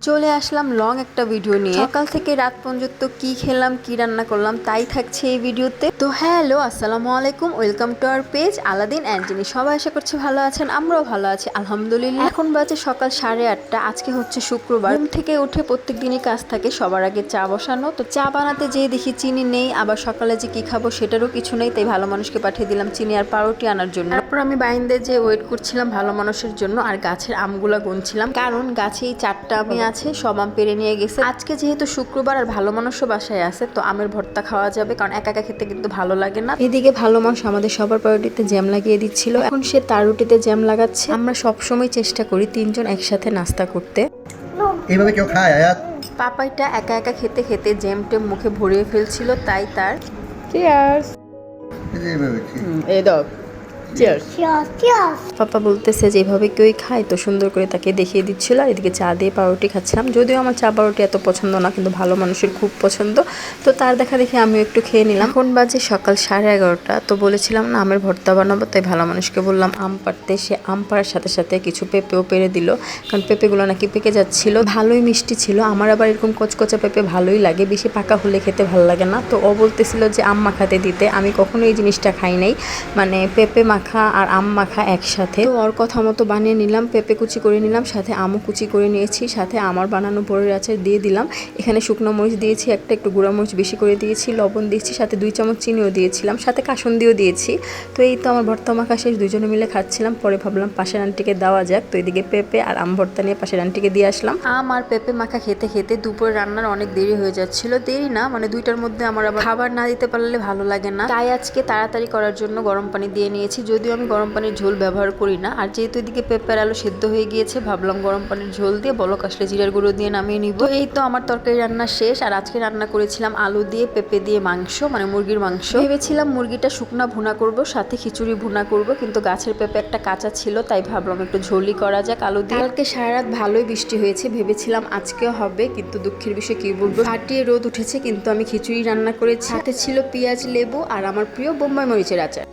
চলে আসলাম লং একটা ভিডিও নিয়ে। সকাল থেকে রাত পর্যন্ত কি খেলাম কি রান্না করলাম তাই থাকছে এই ভিডিওতে। তো হ্যালো, আসসালামু আলাইকুম, welcome to our page Aladdin and genie. সবাই আশা করছি ভালো আছেন, আমরাও ভালো আছি আলহামদুলিল্লাহ। এখন বাজে সকাল 8:30। আজকে হচ্ছে শুক্রবার। ঘুম থেকে উঠে প্রত্যেক দিনই কাজ থাকে, সবার আগে চা বসানো। তো চা বানাতে যেয়ে দেখি চিনি নেই, আবার সকালে যে কি খাবো সেটারও কিছু নেই, তাই ভালো মানুষকে পাঠিয়ে দিলাম চিনি আর পাউরুটি আনার জন্য। তারপর আমি বাইন্দে যে ওয়েট করছিলাম ভালো মানুষের জন্য, আর গাছের আমগুলা গুনছিলাম, কারণ গাছেই 4টা আমি আছে, সব আম পেরে নিয়ে গেছে। আজকে যেহেতু শুক্রবার আর ভালো মানুষও বাসায় আছে, তো আমের ভর্তা খাওয়া যাবে, কারণ একা একা খেতে কিন্তু ভালো লাগে না। এদিকে ভালো মানুষ আমাদের সবার পাউরুটিতে জ্যাম লাগিয়ে দিচ্ছিল, এখন সে তার রুটিতে জ্যাম লাগাচ্ছে। আমরা সবসময় চেষ্টা করি 3জন একসাথে নাস্তা করতে। এইভাবে কেউ খায় আয়াত? পাপাইটা একা একা খেতে খেতে জ্যামটে মুখে ভরিয়ে ফেলছিল, তাই তার চিয়ার্স। এই দাও চিয়ার্স। পাপা বলতেছে যে এভাবে কেউই খায়, তো সুন্দর করে তাকে দেখিয়ে দিচ্ছিল। আর এদিকে চা দিয়ে পাউরুটি খাচ্ছিলাম, যদিও আমার চা পাউরুটি এত পছন্দ না, কিন্তু ভালো মানুষের খুব পছন্দ, তো তার দেখা দেখে আমিও একটু খেয়ে নিলাম। এখন বাজে সকাল 11:30। তো বলেছিলাম না আমের ভর্তা বানাবো, তাই ভালো মানুষকে বললাম আম পাড়তে। সে আম পাড়ার সাথে সাথে কিছু পেঁপেও পেরে দিল, কারণ পেঁপেগুলো নাকি পেকে যাচ্ছিল। ভালোই মিষ্টি ছিল, আমার আবার এরকম কচকচা পেঁপে ভালোই লাগে, বেশি পাকা হলে খেতে ভালো লাগে না। তো ও বলতেছিল যে আম মাখাতে দিতে, আমি কখনো এই জিনিসটা খাই নাই, মানে পেঁপে মাখা আর আম মাখা একসাথে। তো ওর কথা মতো বানিয়ে নিলাম, পেঁপে কুচি করে নিলাম, সাথে আমও কুচি করে নিয়েছি, সাথে আমার বানানো বড়ের আচার দিয়ে দিলাম। এখানে শুকনো মরিচ দিয়েছি একটু গুঁড়া মরিচ বেশি করে দিয়েছি, লবণ দিয়েছি, সাথে 2 চামচ চিনিও দিয়েছিলাম, সাথে কাসুন্দিও দিয়েছি। তো এই তো আমার ভর্তা মাখা শেষ, দুজনে মিলে খাচ্ছিলাম। পরে ভাবলাম পাশের আন্টিকে দেওয়া যাক, তো এদিকে পেঁপে আর আম ভর্তা নিয়ে পাশের আন্টিকে দিয়ে আসলাম। আম আর পেঁপে মাখা খেতে খেতে দুপুরে রান্নার অনেক দেরি হয়ে যাচ্ছিল। দেরি না, মানে 2টার মধ্যে আমার আবার খাবার না দিতে পারলে ভালো লাগে না, তাই আজকে তাড়াতাড়ি করার জন্য গরম পানি দিয়ে নিয়েছি, যদিও আমি গরম পানির ঝোল ব্যবহার করি না। আর যেহেতু এদিকে পেঁপের আলু সেদ্ধ হয়ে গিয়েছে, ভাবলাম গরম পানির ঝোল দিয়ে বলক আসলে জিরার গুঁড়ো দিয়ে নামিয়ে নিব। এই তো আমার তরকারি রান্না শেষ। আর আজকে রান্না করেছিলাম আলু দিয়ে পেঁপে দিয়ে মাংস, মানে মুরগির মাংস। ভেবেছিলাম মুরগিটা শুকনা ভুনা করব, সাথে খিচুড়ি ভুনা করব, কিন্তু গাছের পেঁপে একটা কাঁচা ছিল, তাই ভাবলাম একটু ঝোলই করা যাক আলু দিয়ে। কালকে সারা রাত ভালোই বৃষ্টি হয়েছে, ভেবেছিলাম আজকেও হবে, কিন্তু দুঃখের বিষয় কি বলবো, ফাটিয়ে রোদ উঠেছে। কিন্তু আমি খিচুড়ি রান্না করেছি, সাথে ছিল পেঁয়াজ, লেবু আর আমার প্রিয় বোম্বাই মরিচের আচার।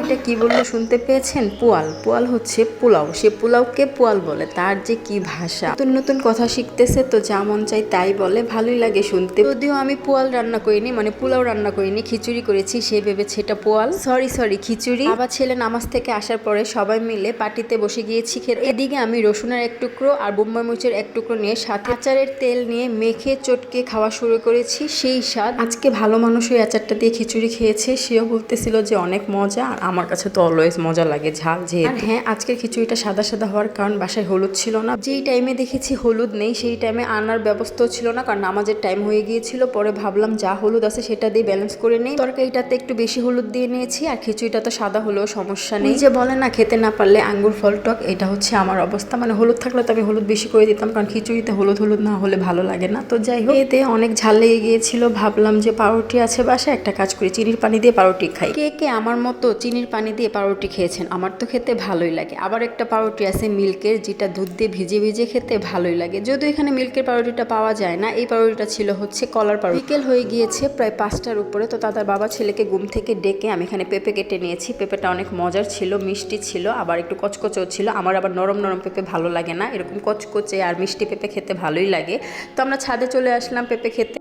এটা কি বললো শুনতে পেয়েছেন? পোয়াল। পোয়াল হচ্ছে পোলাও, সে পোলাওকে পোয়াল বলে। তার যে কি ভাষা, নতুন নতুন কথা শিখতেছে, তো যা মন চাই তাই বলে, ভালোই লাগে শুনতে। যদিও আমি পোয়াল রান্না করিনি, মানে পোলাও রান্না করিনি, খিচুড়ি করেছি, সে ভেবেছে এটা পোয়াল। সরি খিচুড়ি। আবার ছেলে নামাজ থেকে আসার পরে সবাই মিলে পার্টিতে বসে গিয়েছি খেতে। এদিকে আমি রসুনের 1 টুকরো আর বোম্বাই মরিচের 1 টুকরো নিয়ে সাথে আচারের তেল নিয়ে মেখে চটকে খাওয়া শুরু করেছি, সেই স্বাদ। আজকে ভালো মানুষ ওই আচারটা দিয়ে খিচুড়ি খেয়েছে, সেও বলতেছিল যে অনেক মজা, আর আমার কাছে তো অলওয়েজ মজা লাগে ঝাল যেহেতু। আর হ্যাঁ, আজকের খিচুড়িটা সাদা সাদা হওয়ার কারণ বাসায় হলুদ ছিল না, যেই টাইমে দেখেছি হলুদ নেই সেই টাইমে আনার ব্যবস্থাও ছিল না, কারণ নামাজের টাইম হয়ে গিয়েছিল। পরে ভাবলাম যা হলুদ আছে সেটা দিয়ে ব্যালেন্স করে নেই, তরকারিটাতে একটু বেশি হলুদ দিয়ে নিয়েছি, আর খিচুড়িটা তো সাদা হলেও সমস্যা নেই। যে বলে না খেতে না পারলে আঙ্গুর ফল টক, এটা হচ্ছে আমার অবস্থা। মানে হলুদ থাকলে তো আমি হলুদ বেশি করে দিতাম, কারণ খিচুড়িতে হলুদ না হলে ভালো লাগে না। তো যাই হোক, এতে অনেক ঝাল লেগে গিয়েছিল, ভাবলাম যে পাউরুটি আছে বাসায়, একটা কাজ করি চিনির পানি দিয়ে পাউরুটি খাই। কে কে আমার মতো চিনির পানি দিয়ে পাউরুটি খেয়েছেন? আমার তো খেতে ভালোই লাগে। আবার একটা পাউরুটি আছে মিল্কের, যেটা দুধ দিয়ে ভিজে খেতে ভালোই লাগে, যদিও এখানে মিল্কের পাউরুটিটা পাওয়া যায় না। এই পাউরুটিটা ছিল হচ্ছে কলার পাউরুটি। বিকেল হয়ে গিয়েছে প্রায় 5টার উপরে, তো তাদের বাবা ছেলেকে ঘুম থেকে ডেকে আমি এখানে পেঁপে কেটে নিয়েছি। পেঁপেটা অনেক মজার ছিল, মিষ্টি ছিল, আবার একটু কচকচেও ছিল। আমার আবার নরম পেঁপে ভালো লাগে না, এরকম কচকচে আর মিষ্টি পেঁপে খেতে ভালোই লাগে। তো আমরা ছাদে চলে আসলাম পেঁপে খেতে।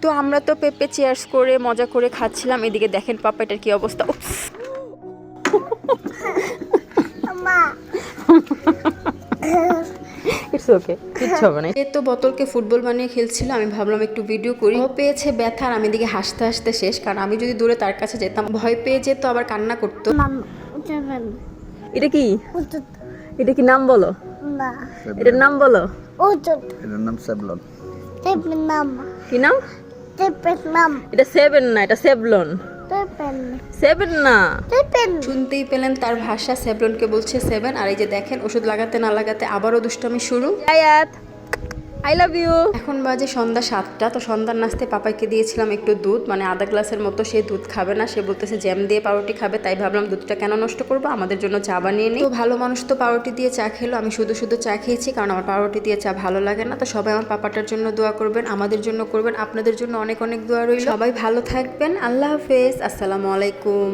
তো আমরা তো পেঁপে চিয়ার্স করে মজা করে খাচ্ছিলাম। এদিকে দেখেন পাপা এটার কি অবস্থা। ইটস ওকে, কিচ্ছু হবে না। এ তো বোতলকে ফুটবল বানিয়ে খেলছিল, আমি ভাবলাম একটু ভিডিও করি। ও পেয়েছে ব্যথা, আর আমি এদিকে হাসতে হাসতে শেষ, কারণ আমি যদি দূরে তার কাছে যেতাম ভয় পেয়ে যেত, আবার কান্না করতো। এটা কি, এটা কি নাম বলো, এটার নাম বলো। এটার নাম সেভলন। কি নাম? এটা 7 না, এটা সেভলন। 7 না, শুনতেই পেলেন তার ভাষা, সেভলনকে বলছে 7। আর এই যে দেখেন ওষুধ লাগাতে না লাগাতে আবারও দুষ্টামি শুরু। আয়াত আই লাভ ইউ। এখন বাজে সন্ধ্যা 7টা। তো সন্ধ্যার নাস্তে পাপাইকে দিয়েছিলাম একটু দুধ, মানে আধা গ্লাসের মতো। সে দুধ খাবে না, সে বলতেছে জ্যাম দিয়ে পাউরুটি খাবে, তাই ভাবলাম দুধটা কেন নষ্ট করবো, আমাদের জন্য চা বানিয়ে নিই। তো ভালো মানুষ তো পাউরুটি দিয়ে চা খেলো, আমি শুধু চা খেয়েছি, কারণ আমার পাউরুটি দিয়ে চা ভালো লাগে না। তো সবাই আমার পাপাটার জন্য দোয়া করবেন, আমাদের জন্য করবেন, আপনাদের জন্য অনেক দোয়া রইল। সবাই ভালো থাকবেন, আল্লাহ হাফেজ, আসসালামু আলাইকুম।